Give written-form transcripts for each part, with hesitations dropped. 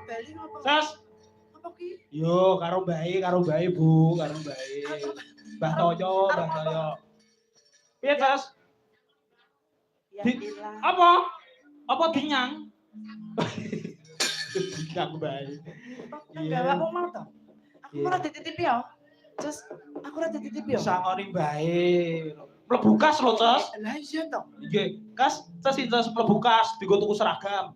Bali ngopo? Sas. Apa ki? Yo karo bae Bu, karo bae. Mbah Toyo. Piye, Sas? Ya ilah. Apa? Apa dinyang? Dinyang bae. Enggak aku mau to. Aku malah dititipi ya. Terus aku ora dititipi ya. Sangoni bae. Mlebu kas lho, Ces. Lah iya to. Nggih, kas Ces Ces mlebu kas dienggo tuku seragam.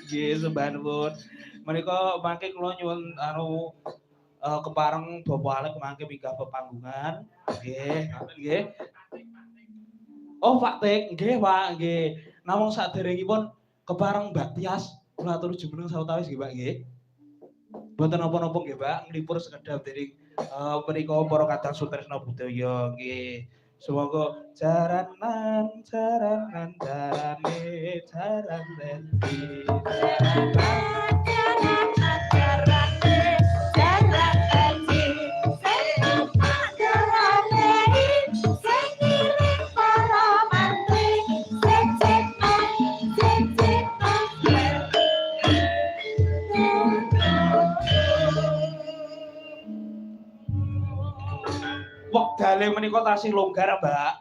Nggih, sembah nuwun. Menika mangke kula nyuwun kepareng Bapak Alek mangke minggah pepanggungan. Nggih, ngoten nggih. Oh, Pak Tik, nggih, Pak, nggih. Namung saderengipun kepareng Mbak Tias kula atur jumeneng sawetawis nggih, Pak, nggih. Mboten napa-napa nggih, Pak, nglipur sekedhap dening menika para kadang sutresna budaya nggih. Semoga jaranan jarane jaran rendi. Wektale menika tasih longgar, Mbak.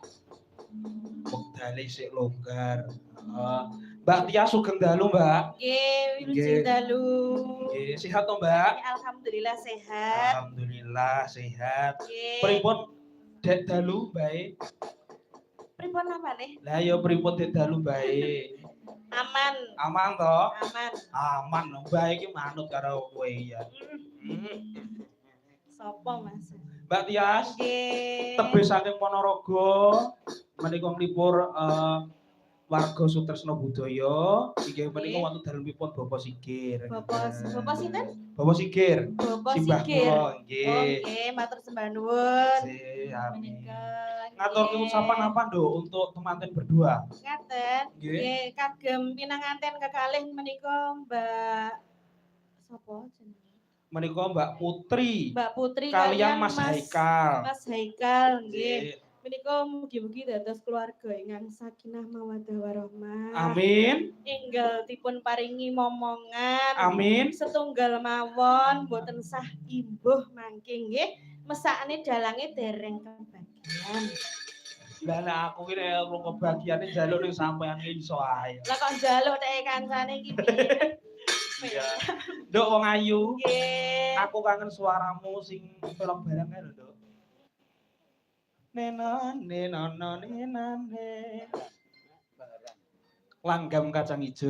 Wektale sik longgar. Mbak Tia sugeng dalu, Mbak. Nggih, wilujeng dalu. Nggih, sehat to, Mbak? Alhamdulillah sehat. Alhamdulillah sehat. Nggih. Pripun dek dalu bae? Pripun namane? Lah ya pripun dek dalu bae? Aman. Aman to? Aman. Aman. Mbak iki manut karo kowe ya. Sopo, Mas? Mbak Tias, tebih saking Ponorogo menika nglipur warga Sutresna Budaya inggih menika wonten dalemipun Bapak Sigir. Bapak sinten? Bapak Sigir. Bapak Simbah Sigir. kula nggih. Nggih, matur sembah nuwun. Amin. Ngatur ucapan apa, Nduk, untuk temanten berdua? Ngaten. Nggih, kagem pinanganten kekalih menika Mbak sapa jenenge? Menika Mbak Putri. Mbak Putri kalian Mas Haikal. Mas Haikal nggih. Menika mugi-mugi dados keluarga ingkang sakinah mawaddah warahmah. Amin. Enggal dipun paringi momongan. Amin. Setunggal mawon boten sah imbuh mangke nggih. Mesakne dalange dereng kebagian. Lah aku ki nek kebagiane njaluk ning sampean ki iso ae. Lah kok njaluk nek kancane iki piye? Iya. Nduk wong ayu. Nggih. Aku kangen suaramu sing pelok barang kae lho, Nduk. Nena. Langgam kacang ijo.